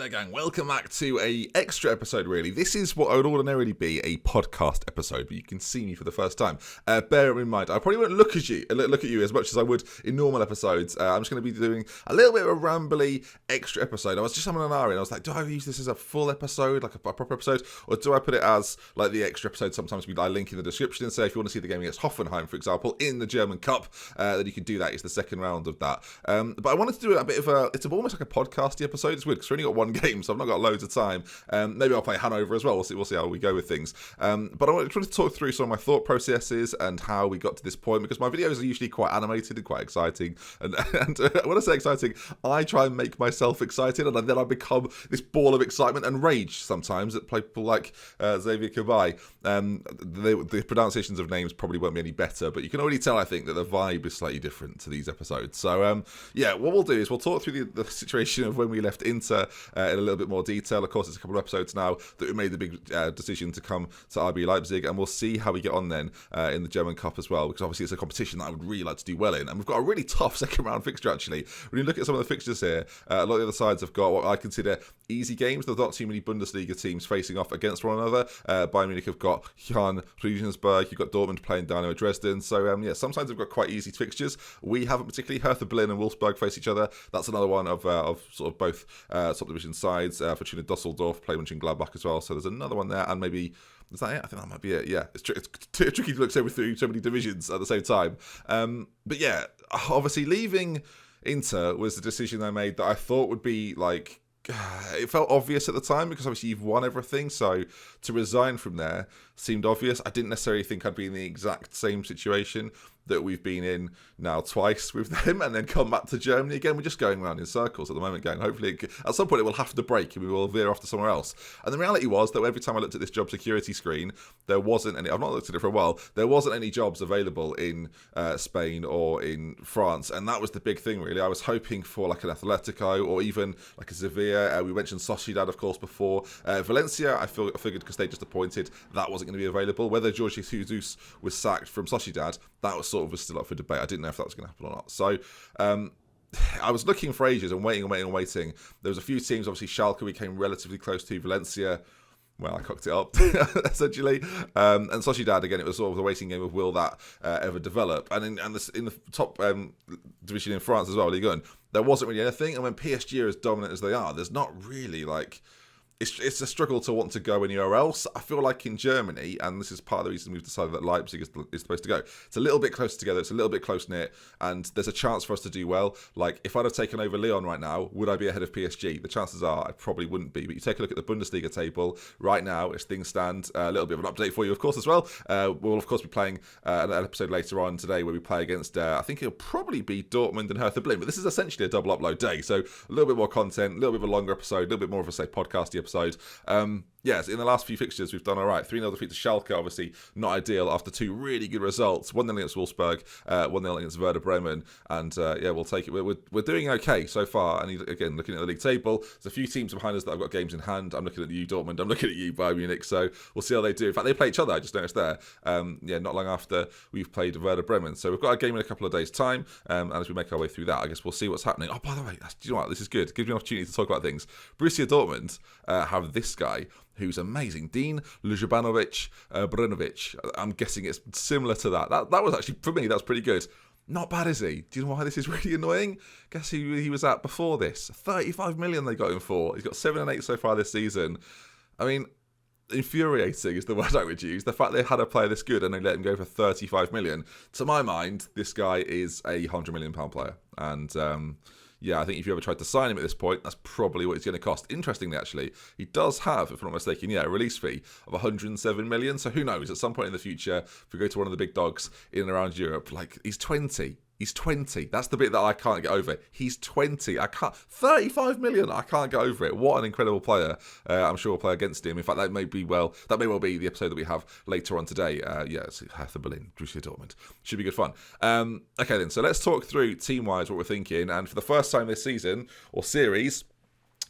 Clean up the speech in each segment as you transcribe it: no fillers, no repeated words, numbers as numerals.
there, gang. Welcome back to a extra episode, really. This is what would ordinarily be a podcast episode, but you can see me for the first time. Bear in mind, I probably won't look at you as much as I would in normal episodes. I'm just going to be doing a little bit of a rambly extra episode. I was just having an hour and I was like, do I use this as a full episode, like a proper episode, or do I put it as like the extra episode? Sometimes I link in the description and say if you want to see the game against Hoffenheim, for example, in the German Cup, then you can do that. It's the second round of that. But I wanted to do a bit of it's almost like a podcasty episode. It's weird because we've only got one game, so I've not got loads of time. Maybe I'll play Hanover as well. We'll see how we go with things. But I want to talk through some of my thought processes and how we got to this point, because my videos are usually quite animated and quite exciting. And when I say exciting, I try and make myself excited, and then I become this ball of excitement and rage sometimes at people like Xavier Cabai. The pronunciations of names probably won't be any better, but you can already tell, I think, that the vibe is slightly different to these episodes. So, what we'll do is we'll talk through the situation of when we left Inter in a little bit more detail. Of course, it's a couple of episodes now that we made the big decision to come to RB Leipzig, and we'll see how we get on then in the German Cup as well, because obviously it's a competition that I would really like to do well in, and we've got a really tough second round fixture actually. When you look at some of the fixtures here, a lot of the other sides have got what I consider easy games. There's not too many Bundesliga teams facing off against one another. Bayern Munich have got Jan Regensburg, you've got Dortmund playing Dynamo Dresden, so sometimes they've got quite easy fixtures. We haven't particularly. Hertha Berlin and Wolfsburg face each other. That's another one of sort of both top division sides. Fortuna Dusseldorf play Mönchengladbach as well, so there's another one there, and maybe is that it? I think that might be it. Yeah, it's tricky to look through so many divisions at the same time. But yeah, obviously leaving Inter was the decision I made that I thought would be like, it felt obvious at the time, because obviously you've won everything, so to resign from there seemed obvious. I didn't necessarily think I'd be in the exact same situation that we've been in now twice with them, and then come back to Germany again. We're just going around in circles at the moment, gang. Hopefully at some point it will have to break and we will veer off to somewhere else. And the reality was that every time I looked at this job security screen, there wasn't any, I've not looked at it for a while, there wasn't any jobs available in Spain or in France, and that was the big thing really. I was hoping for like an Atletico or even like a Sevilla. We mentioned Sociedad, of course, before. Valencia, I figured because they just appointed, that wasn't going to be available. Whether Jorge Jesus was sacked from Sociedad, that was still up for debate. I didn't know if that was going to happen or not. So I was looking for ages and waiting. There was a few teams. Obviously, Schalke we came relatively close to. Valencia, well, I cocked it up, essentially. And Sociedad, again, it was sort of the waiting game of will that ever develop. And in the top division in France as well, Ligue 1, there wasn't really anything. And when PSG are as dominant as they are, there's not really like... It's a struggle to want to go anywhere else. I feel like in Germany, and this is part of the reason we've decided that Leipzig is supposed to go, it's a little bit closer together, it's a little bit close-knit, and there's a chance for us to do well. Like, if I'd have taken over Lyon right now, would I be ahead of PSG? The chances are I probably wouldn't be. But you take a look at the Bundesliga table right now, as things stand, a little bit of an update for you, of course, as well. We'll, of course, be playing an episode later on today where we play against, I think it'll probably be Dortmund and Hertha Berlin, but this is essentially a double upload day, so a little bit more content, a little bit of a longer episode, a little bit more of a, say, podcasty episode. Yes, in the last few fixtures, we've done all right. 3-0 defeat to Schalke, obviously not ideal after two really good results. 1-0 against Wolfsburg, 1-0 against Werder Bremen, and we'll take it. We're doing okay so far, and again, looking at the league table, there's a few teams behind us that have got games in hand. I'm looking at you, Dortmund, I'm looking at you, Bayern Munich, so we'll see how they do. In fact, they play each other, I just noticed there, not long after we've played Werder Bremen. So we've got a game in a couple of days' time, and as we make our way through that, I guess we'll see what's happening. Oh, by the way, do you know what? This is good. It gives me an opportunity to talk about things. Borussia Dortmund have this guy, who's amazing. Dean Ljubanovic Brinovic. I'm guessing it's similar to that. That was actually, for me, that's pretty good. Not bad, is he? Do you know why this is really annoying? Guess who he was at before this? 35 million they got him for. He's got 7 and 8 so far this season. I mean, infuriating is the word I would use. The fact they had a player this good and they let him go for 35 million. To my mind, this guy is a £100 million player. And I think if you ever tried to sign him at this point, that's probably what it's going to cost. Interestingly, actually, he does have, if I'm not mistaken, a release fee of 107 million. So who knows, at some point in the future, if we go to one of the big dogs in and around Europe, like, he's 20. He's 20. That's the bit that I can't get over. He's 20. 35 million. I can't get over it. What an incredible player. I'm sure we'll play against him. In fact, that may well be the episode that we have later on today. It's Hertha Berlin, Borussia Dortmund. Should be good fun. Okay then, so let's talk through team-wise what we're thinking. And for the first time this season, or series,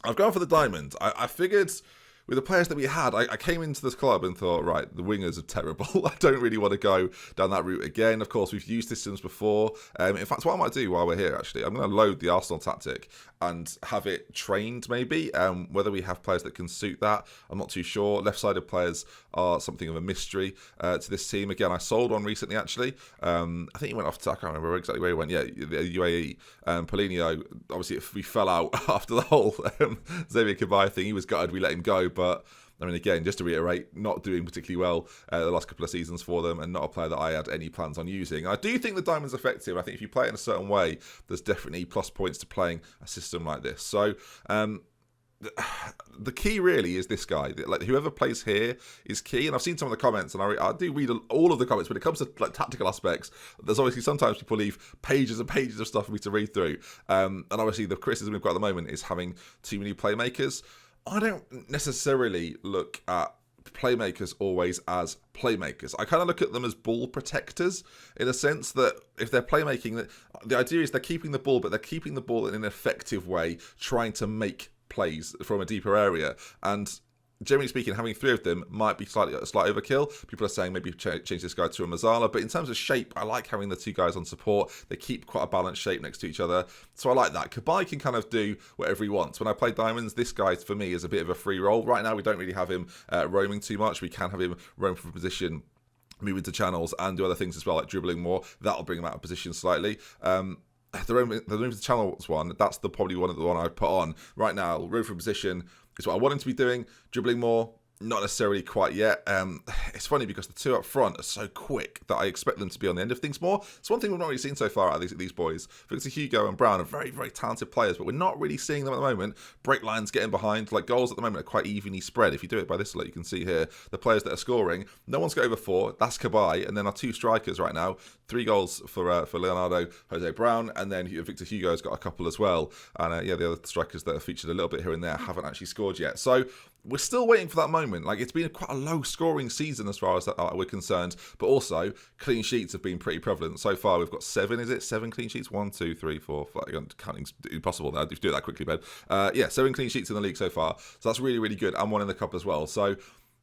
I've gone for the diamond. I figured with the players that we had, I came into this club and thought, right, the wingers are terrible. I don't really want to go down that route again. Of course, we've used systems before. In fact, what I might do while we're here, actually, I'm going to load the Arsenal tactic and have it trained, maybe. Whether we have players that can suit that, I'm not too sure. Left-sided players are something of a mystery to this team. Again, I sold one recently, actually. I think he went off to, I can't remember exactly where he went. Yeah, the UAE. Paulinho, obviously, we fell out after the whole Xavier Cabaye thing. He was gutted we let him go, but I mean, again, just to reiterate, not doing particularly well the last couple of seasons for them, and not a player that I had any plans on using. I do think the diamond's effective. I think if you play it in a certain way, there's definitely plus points to playing a system like this. So the key really is this guy. Like, whoever plays here is key. And I've seen some of the comments, and I do read all of the comments. When it comes to like tactical aspects, there's obviously sometimes people leave pages and pages of stuff for me to read through. And obviously the criticism we've got at the moment is having too many playmakers. I don't necessarily look at playmakers always as playmakers. I kind of look at them as ball protectors, in a sense that if they're playmaking, the idea is they're keeping the ball, but they're keeping the ball in an effective way, trying to make plays from a deeper area. And generally speaking, having three of them might be a slight overkill. People are saying maybe change this guy to a Mazzala, but in terms of shape, I like having the two guys on support. They keep quite a balanced shape next to each other, so I like that. Cabaye can kind of do whatever he wants. When I play diamonds, this guy for me is a bit of a free roll. Right now, we don't really have him roaming too much. We can have him roam from position, move into channels, and do other things as well, like dribbling more. That'll bring him out of position slightly. The room to channels one, that's probably one I'd put on right now. Room for position is what I want him to be doing. Dribbling more, not necessarily quite yet. It's funny because the two up front are so quick that I expect them to be on the end of things more. It's one thing we've not really seen so far out of these boys. Victor Hugo and Brown are very, very talented players, but we're not really seeing them at the moment. Break lines getting behind. Like, goals at the moment are quite evenly spread. If you do it by this, like you can see here, the players that are scoring, no one's got over 4. That's Cabaye, and then our 2 strikers right now. 3 goals for Leonardo, Jose Brown, and then Victor Hugo's got a couple as well. And the other strikers that have featured a little bit here and there haven't actually scored yet. So we're still waiting for that moment. Like, it's been quite a low-scoring season as far as we're concerned, but also clean sheets have been pretty prevalent. So far, we've got 7, is it? 7 clean sheets? 1, 2, 3, 4, 5. Counting's impossible now. If you do it that quickly, Ben. 7 clean sheets in the league so far. So that's really, really good. And 1 in the cup as well. So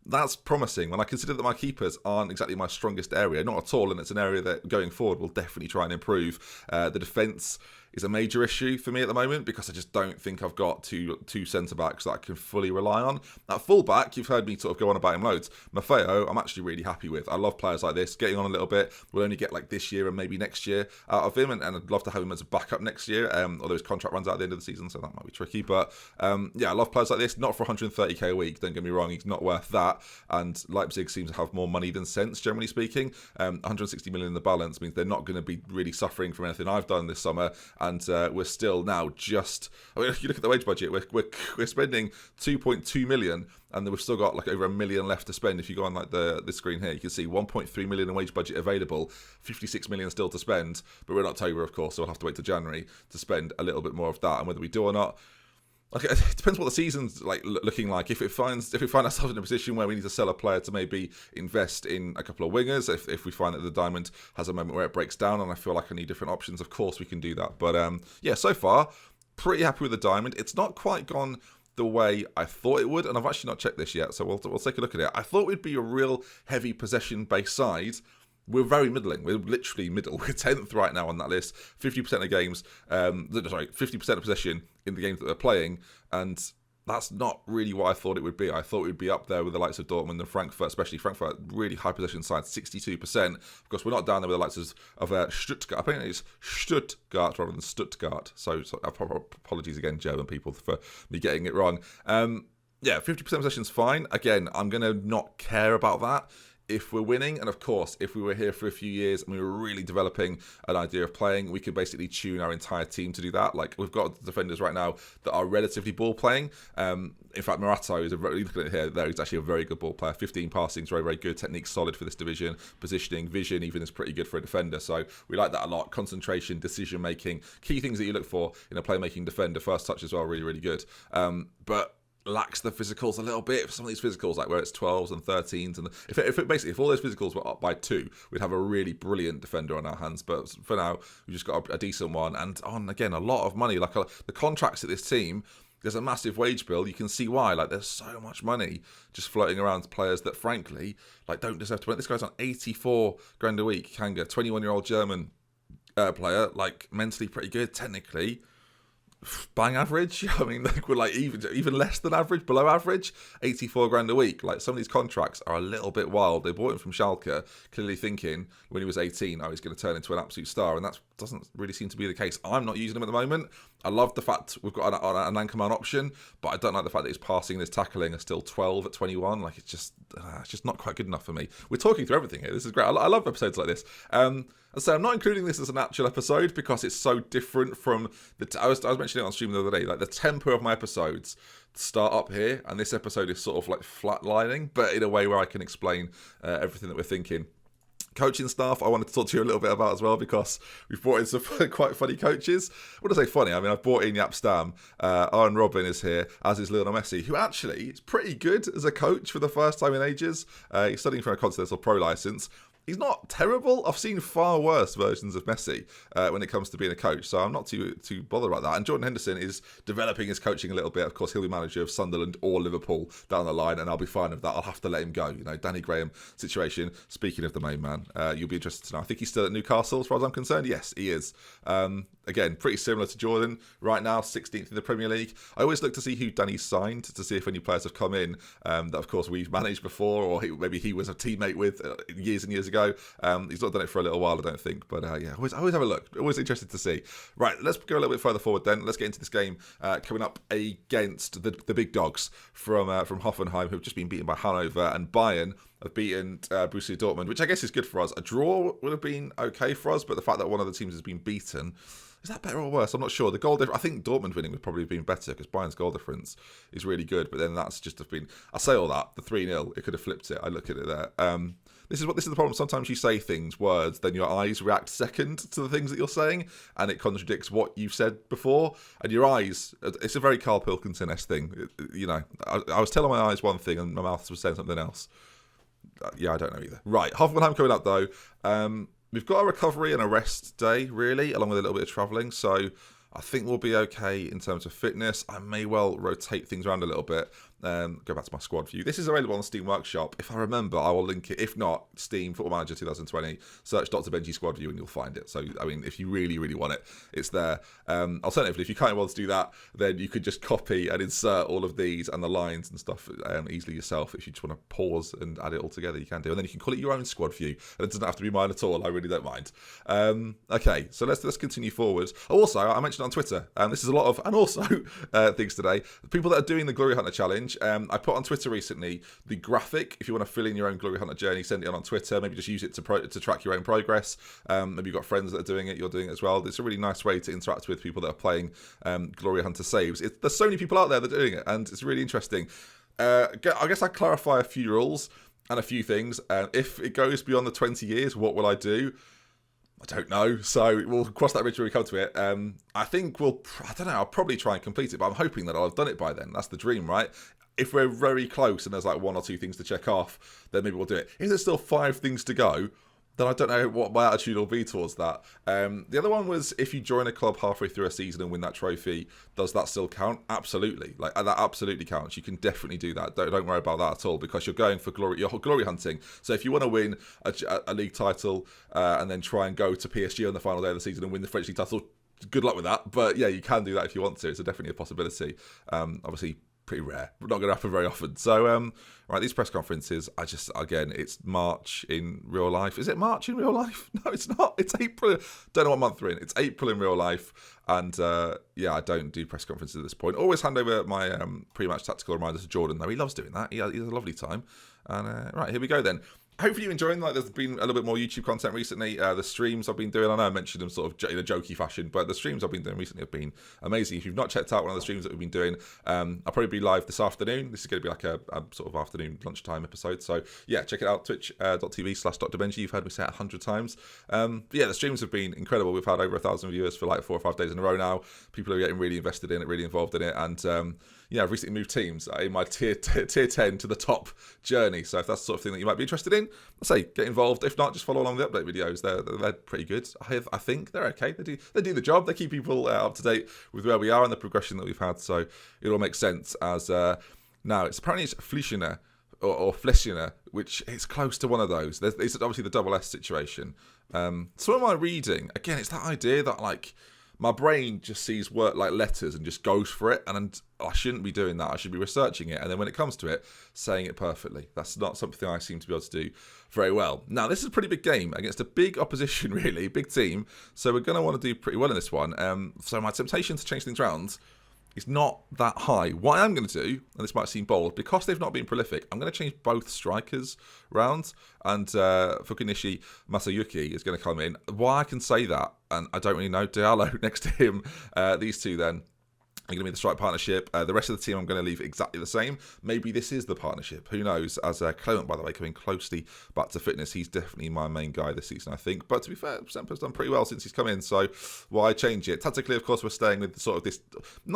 that's promising. When I consider that my keepers aren't exactly my strongest area, not at all, and it's an area that going forward will definitely try and improve. The defence is a major issue for me at the moment because I just don't think I've got two centre-backs that I can fully rely on. At full-back, you've heard me sort of go on about him loads. Maffeo, I'm actually really happy with. I love players like this, getting on a little bit. We'll only get like this year and maybe next year out of him, and I'd love to have him as a backup next year, although his contract runs out at the end of the season, so that might be tricky. But I love players like this, not for 130k a week, don't get me wrong, he's not worth that. And Leipzig seems to have more money than sense, generally speaking. 160 million in the balance means they're not going to be really suffering from anything I've done this summer, and we're still now just, I mean, if you look at the wage budget, we're spending 2.2 million, and then we've still got like over $1 million left to spend. If you go on like the screen here, you can see 1.3 million in wage budget available, 56 million still to spend, but we're in October, of course, so we'll have to wait till January to spend a little bit more of that, and whether we do or not, okay, it depends what the season's like looking like. If we find ourselves in a position where we need to sell a player to maybe invest in a couple of wingers, if we find that the diamond has a moment where it breaks down and I feel like I need different options, of course we can do that. But so far, pretty happy with the diamond. It's not quite gone the way I thought it would, and I've actually not checked this yet, so we'll take a look at it. I thought we'd be a real heavy possession-based side. We're very middling. We're literally middle. We're 10th right now on that list. 50% of games, 50% of possession in the games that we're playing, and that's not really what I thought it would be. I thought it would be up there with the likes of Dortmund and Frankfurt, especially Frankfurt, really high possession side, 62%. Of course, we're not down there with the likes of Stuttgart. I think it's Stuttgart rather than Stuttgart. So apologies again, German people, for me getting it wrong. 50% possession's fine. Again, I'm going to not care about that if we're winning, and of course, if we were here for a few years and we were really developing an idea of playing, we could basically tune our entire team to do that. Like, we've got defenders right now that are relatively ball playing. In fact, Morato is looking at it here. There, he's actually a very good ball player. 15 passings, very, very good. Technique solid for this division. Positioning, vision, even is pretty good for a defender. So we like that a lot. Concentration, decision making, key things that you look for in a playmaking defender. First touch as well, really, really good. But lacks the physicals a little bit. Some of these physicals, like where it's 12s and 13s, and if all those physicals were up by 2, we'd have a really brilliant defender on our hands. But for now, we've just got a decent one, and on again a lot of money. Like the contracts at this team, there's a massive wage bill. You can see why. Like, there's so much money just floating around to players that, frankly, like, don't deserve to win. This guy's on 84 grand a week. Kanga, 21-year-old German player, like, mentally pretty good, technically. Bang average. I mean, like, we're like even less than average, below average. 84 grand a week. Like, some of these contracts are a little bit wild. They bought him from Schalke, clearly thinking when he was 18, oh, he's going to turn into an absolute star, and that doesn't really seem to be the case. I'm not using him at the moment. I love the fact we've got an Anchorman option, but I don't like the fact that his passing and his tackling are still 12 at 21. Like, it's just not quite good enough for me. We're talking through everything here. This is great. I love episodes like this. So I'm not including this as an actual episode because it's so different from I was mentioning it on stream the other day. Like, the tempo of my episodes start up here, and this episode is sort of like flatlining, but in a way where I can explain everything that we're thinking. Coaching staff, I wanted to talk to you a little bit about as well, because we've brought in some quite funny coaches. When I say funny, I mean, I've brought in Jaap Stam. Arjen Robben is here, as is Lionel Messi, who actually is pretty good as a coach for the first time in ages. He's studying for a Continental Pro license. He's not terrible. I've seen far worse versions of Messi when it comes to being a coach, so I'm not too bothered about that. And Jordan Henderson is developing his coaching a little bit. Of course, he'll be manager of Sunderland or Liverpool down the line, and I'll be fine with that. I'll have to let him go. You know, Danny Graham situation. Speaking of the main man, you'll be interested to know. I think he's still at Newcastle, as far as I'm concerned. Yes, he is. Again, pretty similar to Jordan right now, 16th in the Premier League. I always look to see who Danny's signed to see if any players have come in that, of course, we've managed before, or maybe he was a teammate with years and years ago. He's not done it for a little while, I don't think. But yeah, always have a look. Always interested to see. Right, let's go a little bit further forward then. Let's get into this game coming up against the big dogs from Hoffenheim, who've just been beaten by Hanover, and Bayern have beaten Borussia Dortmund, which I guess is good for us. A draw would have been okay for us, but the fact that one of the teams has been beaten, is that better or worse? I'm not sure. The goal difference, I think Dortmund winning would probably have been better because Bayern's goal difference is really good. But then that's just have been. I say all that, the 3-0, it could have flipped it. I look at it there. This is the problem. Sometimes you say words, then your eyes react second to the things that you're saying, and it contradicts what you've said before. And your eyes, it's a very Carl Pilkington-esque thing. You know, I was telling my eyes one thing and my mouth was saying something else. Yeah, I don't know either. Right, Hoffenheim coming up though. We've got a recovery and a rest day, really, along with a little bit of travelling. So I think we'll be okay in terms of fitness. I may well rotate things around a little bit. Go back to my squad view. This is available on Steam Workshop. If I remember, I will link it. If not, Steam Football Manager 2020. Search Dr. Benji Squad View and you'll find it. So, I mean, if you really, really want it, it's there. Alternatively, if you can't want to do that, then you could just copy and insert all of these and the lines and stuff easily yourself. If you just want to pause and add it all together, you can do. And then you can call it your own squad view. And it doesn't have to be mine at all. I really don't mind. Okay, so let's continue forward. Also, I mentioned on Twitter, this is a lot of, and also things today, the people that are doing the Glory Hunter Challenge. I put on Twitter recently the graphic. If you want to fill in your own Glory Hunter journey, send it on Twitter. Maybe just use it to track your own progress. Maybe you've got friends that are doing it, you're doing it as well. It's a really nice way to interact with people that are playing Glory Hunter saves. There's so many people out there that are doing it, and it's really interesting. I guess I clarify a few rules and a few things. If it goes beyond the 20 years, what will I do? I don't know, so we'll cross that bridge when we come to it. I think I don't know, I'll probably try and complete it, but I'm hoping that I'll have done it by then. That's the dream, right? If we're very close and there's like 1 or 2 things to check off, then maybe we'll do it. If there's still 5 things to go, then I don't know what my attitude will be towards that. The other one was, if you join a club halfway through a season and win that trophy, does that still count? Absolutely. Like, that absolutely counts. You can definitely do that. Don't worry about that at all, because you're going for glory. You're glory hunting. So if you want to win a league title and then try and go to PSG on the final day of the season and win the French league title, good luck with that. But yeah, you can do that if you want to. It's definitely a possibility. Obviously, pretty rare. Not going to happen very often. So, right, these press conferences, again, it's March in real life. Is it March in real life? No, it's not. It's April. Don't know what month we're in. It's April in real life. And, yeah, I don't do press conferences at this point. Always hand over my pre-match tactical reminders to Jordan, though. He loves doing that. He has a lovely time. And, right, here we go then. Hopefully you're enjoying, like, there's been a little bit more YouTube content recently. The streams I've been doing, I know I mentioned them sort of in a jokey fashion, but the streams I've been doing recently have been amazing. If you've not checked out one of the streams that we've been doing, I'll probably be live this afternoon. This is going to be like a sort of afternoon lunchtime episode. So yeah, check it out, twitch.tv/DoctorBenjy. You've heard me say it 100 times. But yeah, the streams have been incredible. We've had over 1,000 viewers for like 4 or 5 days in a row now. People are getting really invested in it, really involved in it. And I've recently moved teams in my tier 10 to the top journey. So if that's the sort of thing that you might be interested in, I'd say get involved. If not, just follow along the update videos. They're pretty good. I think they're okay. They do the job. They keep people up to date with where we are and the progression that we've had. So it all makes sense. As now it's Flischner or Fleschner, which is close to one of those. It's obviously the double S situation. So what am I reading? Again, it's that idea that like my brain just sees word like letters and just goes for it, and I shouldn't be doing that. I should be researching it, and then when it comes to it, saying it perfectly. That's not something I seem to be able to do very well. Now, this is a pretty big game against a big opposition, really, big team. So we're going to want to do pretty well in this one. So my temptation to change things around is not that high. What I'm going to do, and this might seem bold, because they've not been prolific, I'm going to change both strikers round, and Fukunishi Masayuki is going to come in. Why I can say that, and I don't really know, Diallo next to him, these two then are going to be the strike partnership. The rest of the team I'm going to leave exactly the same. Maybe this is the partnership. Who knows? As Clement, by the way, coming closely back to fitness, he's definitely my main guy this season, I think. But to be fair, Semper's done pretty well since he's come in, so why change it? Tactically, of course, we're staying with sort of this.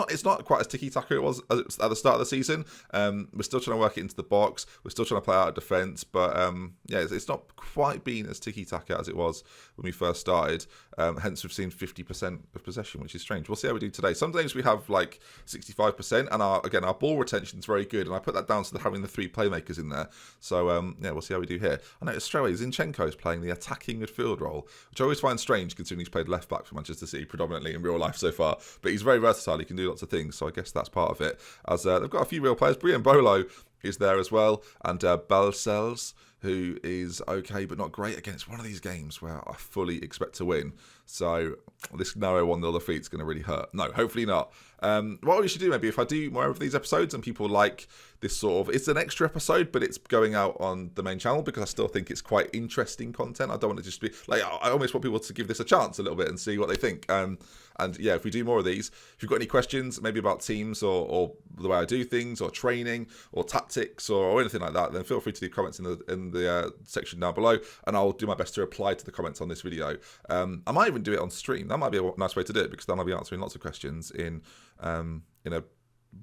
It's not quite as tiki-taka it was at the start of the season. We're still trying to work it into the box. We're still trying to play out of defence. But it's not quite been as tiki-taka as it was when we first started. Hence, we've seen 50% of possession, which is strange. We'll see how we do today. Some days we have like 65%, and our ball retention is very good, and I put that down to having the 3 playmakers in there. So we'll see how we do here. I noticed straight away Zinchenko is playing the attacking midfield role, which I always find strange considering he's played left back for Manchester City predominantly in real life so far. But he's very versatile. He can do lots of things, so I guess that's part of it. As they've got a few real players. Brian Bolo is there as well, and Balcells, who is okay but not great. Again, it's one of these games where I fully expect to win. So this narrow 1-0 defeat is going to really hurt. No, hopefully not. What we should do, maybe, if I do more of these episodes and people like this sort of... It's an extra episode, but it's going out on the main channel because I still think it's quite interesting content. I don't want to just be... Like, I almost want people to give this a chance a little bit and see what they think. And yeah, if we do more of these, if you've got any questions, maybe about teams or the way I do things or training or tactics or anything like that, then feel free to leave comments in the section down below, and I'll do my best to reply to the comments on this video. I might even do it on stream. That might be a nice way to do it, because then I'll be answering lots of questions in a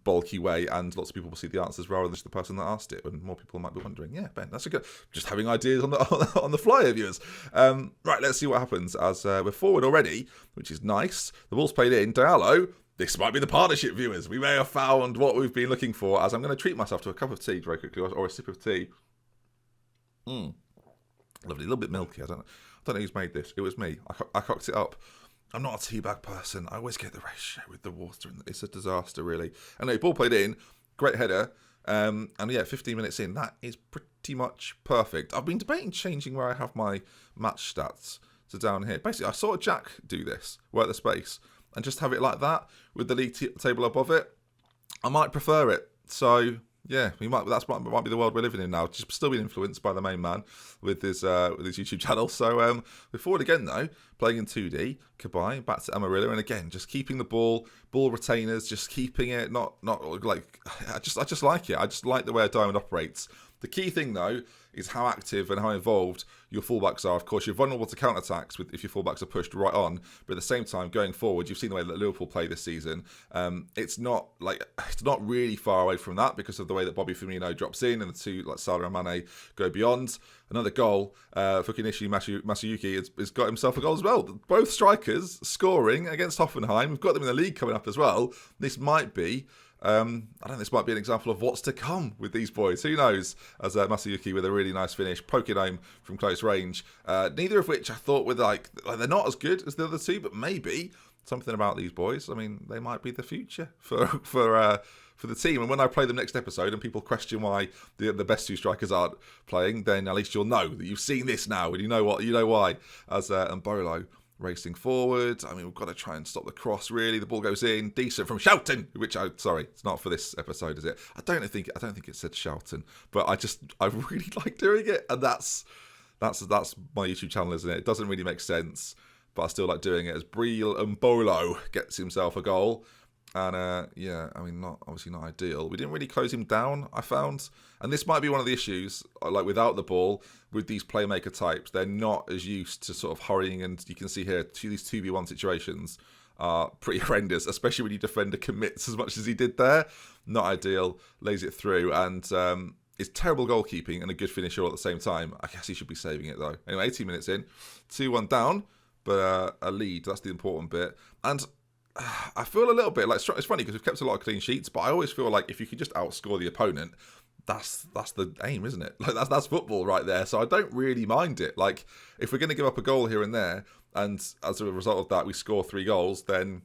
bulky way, and lots of people will see the answers rather than just the person that asked it, and more people might be wondering, yeah, Ben, that's a good... Just having ideas on the fly, viewers. Right, let's see what happens, as we're forward already, which is nice. The ball's played in. Diallo, this might be the partnership, viewers. We may have found what we've been looking for, as I'm going to treat myself to a cup of tea very quickly, or a sip of tea. Lovely, a little bit milky. I don't know who's made this. It was me. I cocked it up. I'm not a teabag person. I always get the ratio with the water, and it's a disaster, really. Anyway, ball played in, great header, and yeah, 15 minutes in, that is pretty much perfect. I've been debating changing where I have my match stats to down here. Basically, I saw Jack do this, work the space, and just have it like that with the league table above it. I might prefer it. So yeah, might be the world we're living in now. Just still being influenced by the main man with his YouTube channel. So we're forward again though, playing in 2D. Kabai back to Amarilla, and again just keeping the ball retainers, just keeping it. Not like I just like it. I just like the way a diamond operates. The key thing though is how active and how involved your fullbacks are. Of course, you're vulnerable to counterattacks if your fullbacks are pushed right on, but at the same time, going forward, you've seen the way that Liverpool play this season. It's not really far away from that because of the way that Bobby Firmino drops in and the two like Salah and Mane go beyond. Another goal, Fukunishi Masayuki has got himself a goal as well. Both strikers scoring against Hoffenheim. We've got them in the league coming up as well. This might be... I don't know, this might be an example of what's to come with these boys. Who knows? As Masayuki with a really nice finish, poking home from close range. Neither of which I thought were like they're not as good as the other two, but maybe something about these boys. I mean, they might be the future for the team. And when I play them next episode and people question why the best two strikers aren't playing, then at least you'll know that you've seen this now and you know why. As Mbolo racing forward. I mean, we've got to try and stop the cross, really. The ball goes in. Decent from Shelton, which it's not for this episode, is it? I don't think it said Shelton, but I really like doing it. And that's my YouTube channel, isn't it? It doesn't really make sense, but I still like doing it as Breel Mbolo gets himself a goal. And yeah, I mean, obviously not ideal. We didn't really close him down, I found. And this might be one of the issues, like without the ball, with these playmaker types. They're not as used to sort of hurrying, and you can see here these 2v1 situations. are pretty horrendous, especially when your defender commits as much as he did there. Not ideal, lays it through, and it's terrible goalkeeping and a good finish all at the same time. I guess he should be saving it though. Anyway, 18 minutes in, 2-1 down, but a lead, that's the important bit. And I feel a little bit like, it's funny because we've kept a lot of clean sheets, but I always feel like if you could just outscore the opponent, that's the aim, isn't it? Like that's football right there. So I don't really mind it. Like if we're going to give up a goal here and there, and as a result of that we score 3 goals, then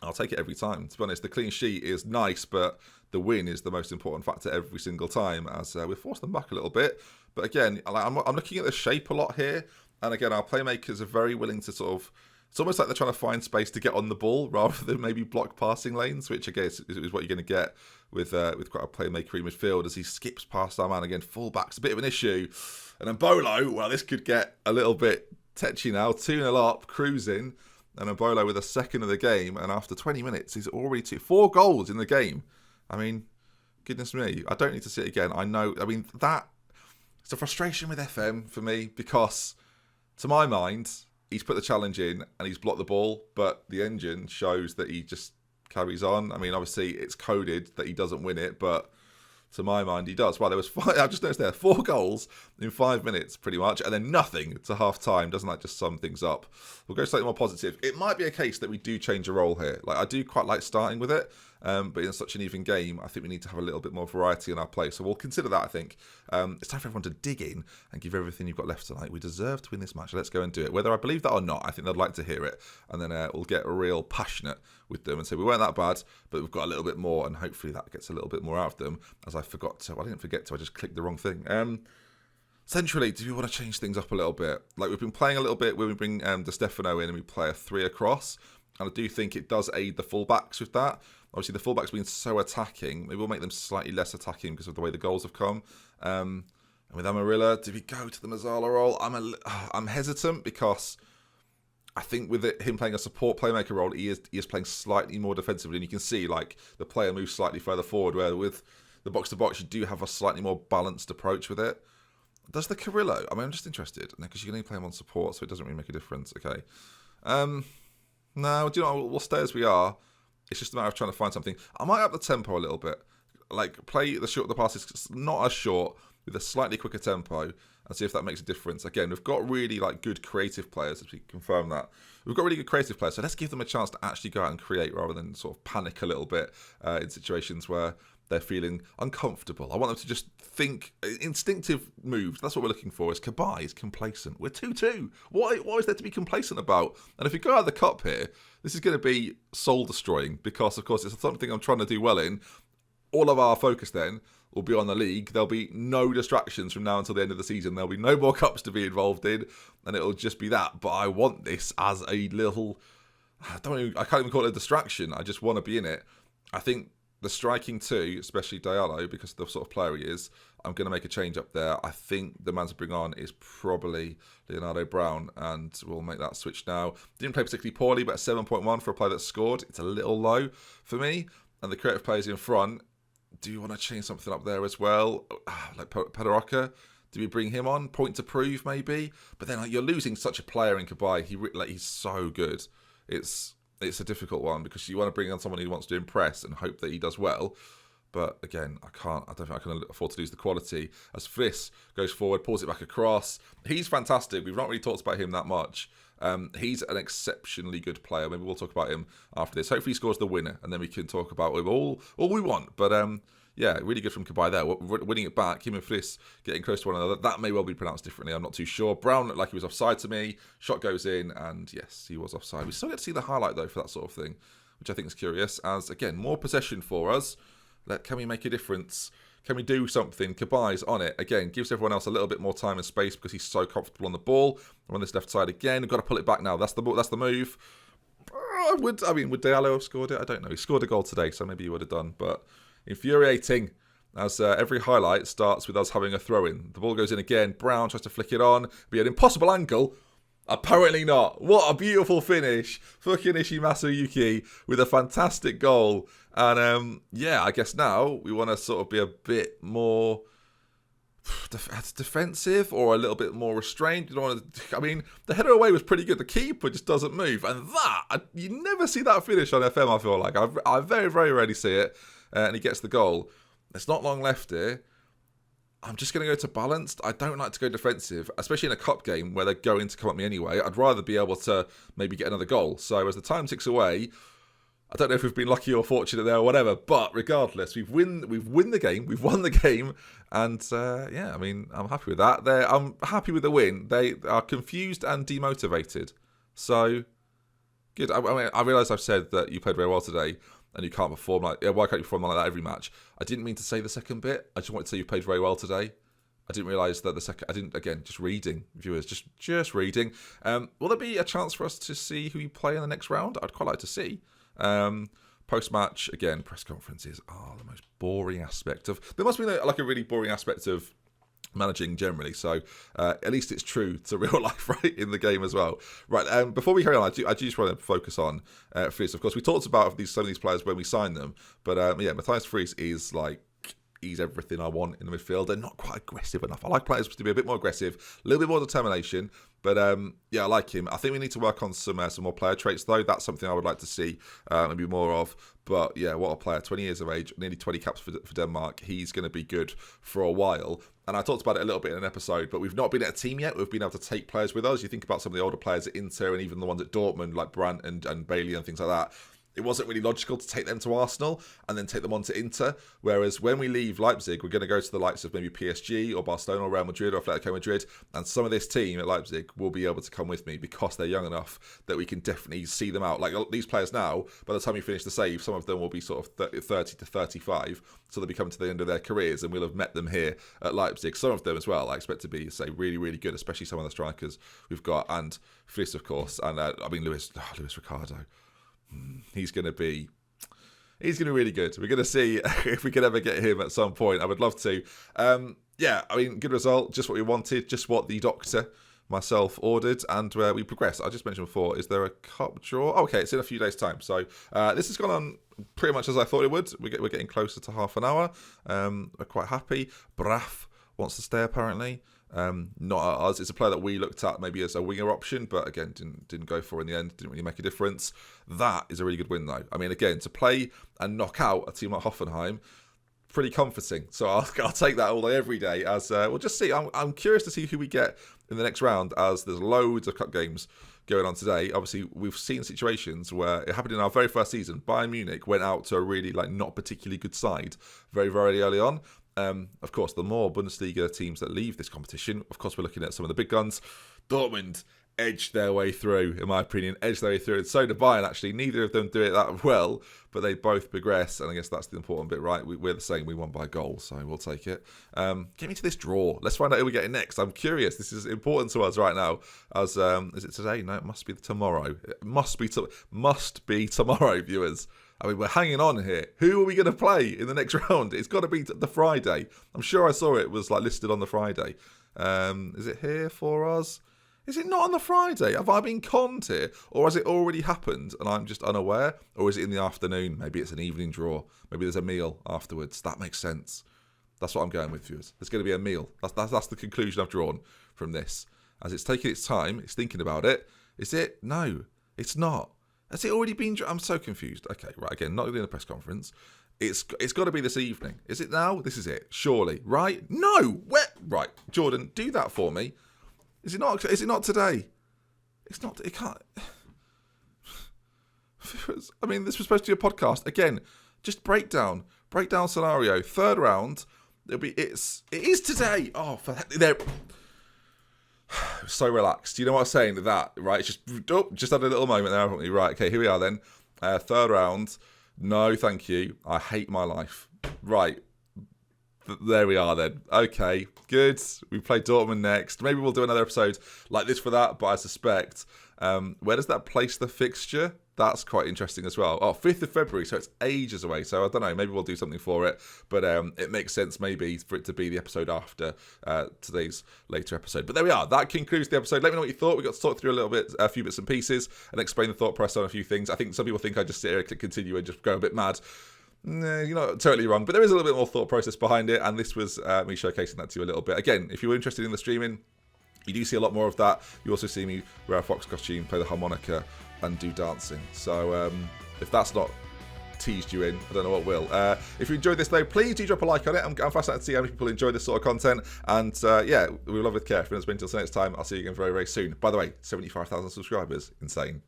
I'll take it every time. To be honest, the clean sheet is nice, but the win is the most important factor every single time, as we've forced them back a little bit. But again, I'm looking at the shape a lot here, and again, our playmakers are very willing to sort of, it's almost like they're trying to find space to get on the ball rather than maybe block passing lanes, which I guess is what you're going to get with quite a playmaker midfield as he skips past our man again. Fullback's a bit of an issue. And then Bolo, well, this could get a little bit tetchy now. 2-0 up, cruising. And Bolo with a second of the game. And after 20 minutes, he's already 4 goals in the game. I mean, goodness me. I don't need to see it again. I know, I mean, it's a frustration with FM for me because, to my mind, he's put the challenge in and he's blocked the ball, but the engine shows that he just carries on. I mean, obviously, it's coded that he doesn't win it, but to my mind, he does. Well, there was 5, I just noticed there, 4 goals in 5 minutes, pretty much, and then nothing to half-time. Doesn't that just sum things up? We'll go slightly more positive. It might be a case that we do change a role here. Like, I do quite like starting with it, but in such an even game, I think we need to have a little bit more variety in our play. So we'll consider that, I think. It's time for everyone to dig in and give everything you've got left tonight. We deserve to win this match. Let's go and do it. Whether I believe that or not, I think they'd like to hear it. And then we'll get real passionate with them and say, we weren't that bad, but we've got a little bit more, and hopefully that gets a little bit more out of them, as I forgot to. Well, I didn't forget to, I just clicked the wrong thing. Centrally, do we want to change things up a little bit? Like, we've been playing a little bit when we bring Di Stefano in and we play a 3 across, and I do think it does aid the fullbacks with that. Obviously, the fullbacks being so attacking, maybe we'll make them slightly less attacking because of the way the goals have come. And with Amarilla, do we go to the Mazzala role? I'm hesitant because I think with him playing a support playmaker role, he is playing slightly more defensively, and you can see like the player moves slightly further forward, where with the box-to-box, you do have a slightly more balanced approach with it. Does the Carrillo? I mean, I'm just interested, because you can only play him on support, so it doesn't really make a difference. Okay. No, do you know what? We'll stay as we are. It's just a matter of trying to find something. I might up the tempo a little bit. Like, play the passes not as short, with a slightly quicker tempo, and see if that makes a difference. Again, we've got really good creative players, as we confirm that. We've got really good creative players, so let's give them a chance to actually go out and create rather than sort of panic a little bit in situations where they're feeling uncomfortable. I want them to just think instinctive moves. That's what we're looking for. Is Cabai is complacent. We're 2-2. Why is there to be complacent about? And if we go out of the cup here, this is going to be soul destroying, because of course it's something I'm trying to do well in. All of our focus then will be on the league. There'll be no distractions from now until the end of the season. There'll be no more cups to be involved in, and it'll just be that. But I want this as a little, I can't even call it a distraction. I just want to be in it. I think the striking too, especially Diallo, because of the sort of player he is, I'm going to make a change up there. I think the man to bring on is probably Leonardo Brown, and we'll make that switch now. Didn't play particularly poorly, but a 7.1 for a player that scored. It's a little low for me. And the creative players in front, do you want to change something up there as well? Like Pedroca, do we bring him on? Point to prove, maybe? But then you're losing such a player in Cabai. He's so good. It's a difficult one, because you want to bring on someone who wants to impress and hope that he does well. But again, I don't think I can afford to lose the quality. As Friss goes forward, pulls it back across. He's fantastic. We've not really talked about him that much. He's an exceptionally good player. Maybe we'll talk about him after this. Hopefully he scores the winner, and then we can talk about him all we want. But yeah, really good from Cabai there. Winning it back, him and Friss getting close to one another. That may well be pronounced differently. I'm not too sure. Brown looked like he was offside to me. Shot goes in, and yes, he was offside. We still get to see the highlight, though, for that sort of thing, which I think is curious. As, again, more possession for us. Can we make a difference? Can we do something? Kabai's on it. Again, gives everyone else a little bit more time and space because he's so comfortable on the ball. We're on this left side again. We've got to pull it back now. That's the move. Would Diallo have scored it? I don't know. He scored a goal today, so maybe he would have done. But infuriating, as every highlight starts with us having a throw-in. The ball goes in again. Brown tries to flick it on. Be an impossible angle. Apparently not. What a beautiful finish. Fucking Ishimasu Yuki with a fantastic goal. And yeah, I guess now we want to sort of be a bit more defensive or a little bit more restrained. You don't want to. I mean, the header away was pretty good. The keeper just doesn't move, and you never see that finish on FM. I feel like I very, very rarely see it, and he gets the goal. There's not long left here. I'm just going to go to balanced. I don't like to go defensive, especially in a cup game where they're going to come at me anyway. I'd rather be able to maybe get another goal. So as the time ticks away, I don't know if we've been lucky or fortunate there or whatever, but regardless, we've won the game, and I mean, I'm happy with that. I'm happy with the win. They are confused and demotivated, so good. I mean, I realise I've said that you played very well today, and you can't perform why can't you perform like that every match? I didn't mean to say the second bit. I just wanted to say you played very well today. I didn't realise that the second. I didn't again. Just reading, viewers. Just reading. Will there be a chance for us to see who you play in the next round? I'd quite like to see. Post-match, again, press conferences are the most boring aspect of... There must be like a really boring aspect of managing generally, so at least it's true to real life, right, in the game as well. Right, before we carry on, I do just want to focus on Fries. Of course, we talked about some of these players when we signed them, but Matthias Fries is like... He's everything I want in the midfield. They're not quite aggressive enough. I like players to be a bit more aggressive, a little bit more determination. But I like him. I think we need to work on some more player traits, though. That's something I would like to see maybe more of. But yeah, what a player. 20 years of age, nearly 20 caps for Denmark. He's going to be good for a while. And I talked about it a little bit in an episode, but we've not been at a team yet. We've been able to take players with us. You think about some of the older players at Inter and even the ones at Dortmund, like Brandt and Bailey and things like that. It wasn't really logical to take them to Arsenal and then take them on to Inter. Whereas when we leave Leipzig, we're going to go to the likes of maybe PSG or Barcelona or Real Madrid or Atletico Madrid. And some of this team at Leipzig will be able to come with me because they're young enough that we can definitely see them out. Like these players now, by the time we finish the save, some of them will be sort of 30 to 35. So they'll be coming to the end of their careers and we'll have met them here at Leipzig. Some of them as well, I expect to be, say, really, really good, especially some of the strikers we've got. And Fries, of course. And Luis Ricardo. He's going to be really good. We're going to see if we can ever get him at some point. I would love to. Good result. Just what we wanted. Just what the doctor, myself, ordered. And we progressed. I just mentioned before, is there a cup draw? Oh, okay, it's in a few days' time. So this has gone on pretty much as I thought it would. We're getting closer to half an hour. We're quite happy. Braf wants to stay, apparently. Not at us. It's a player that we looked at maybe as a winger option, but again didn't go for in the end. Didn't really make a difference. That is a really good win, though. I mean, again, to play and knock out a team like Hoffenheim, pretty comforting. So I'll take that all day, every day. As we'll just see. I'm curious to see who we get in the next round, as there's loads of cup games going on today. Obviously, we've seen situations where it happened in our very first season. Bayern Munich went out to a really not particularly good side very, very early on. Of course, the more Bundesliga teams that leave this competition, of course, we're looking at some of the big guns. Dortmund edged their way through, in my opinion, and so did Bayern, actually. Neither of them do it that well, but they both progress, and I guess that's the important bit, right? We're the same, we won by goal, so we'll take it. Get me to this draw. Let's find out who we're getting next. I'm curious. This is important to us right now. As is it today? No, it must be tomorrow. It must be tomorrow, viewers. I mean, we're hanging on here. Who are we going to play in the next round? It's got to be the Friday. I'm sure I saw it was listed on the Friday. Is it here for us? Is it not on the Friday? Have I been conned here? Or has it already happened and I'm just unaware? Or is it in the afternoon? Maybe it's an evening draw. Maybe there's a meal afterwards. That makes sense. That's what I'm going with, viewers. There's going to be a meal. That's the conclusion I've drawn from this. As it's taking its time, it's thinking about it. Is it? No, it's not. Has it already been... I'm so confused. Okay, right, again, not doing a press conference. It's got to be this evening. Is it now? This is it. Surely. Right? No! Where? Right. Jordan, do that for me. Is it not today? It's not... It can't... I mean, this was supposed to be a podcast. Again, just breakdown scenario. Third round. It is today. Oh, there... So relaxed. You know what I'm saying? That, right? It's just had a little moment there, haven't we? Right, okay, here we are then. Third round. No, thank you. I hate my life. Right. There we are then. Okay, good. We play Dortmund next. Maybe we'll do another episode like this for that, but I suspect... where does that place the fixture? That's quite interesting as well. Oh, 5th of February, so it's ages away. So I don't know, maybe we'll do something for it. But it makes sense maybe for it to be the episode after today's later episode. But there we are. That concludes the episode. Let me know what you thought. We got to talk through a few bits and pieces and explain the thought process on a few things. I think some people think I just sit here and continue and just go a bit mad. Nah, you're not totally wrong, but there is a little bit more thought process behind it, and this was me showcasing that to you a little bit. Again, if you're interested in the streaming, you do see a lot more of that. You also see me wear a fox costume, play the harmonica, and do dancing. So if that's not teased you in, I don't know what will. If you enjoyed this though, please do drop a like on it. I'm fascinated to see how many people enjoy this sort of content, and yeah, we love with care. If it's been until next time, I'll see you again very, very soon. By the way, 75,000 subscribers, insane.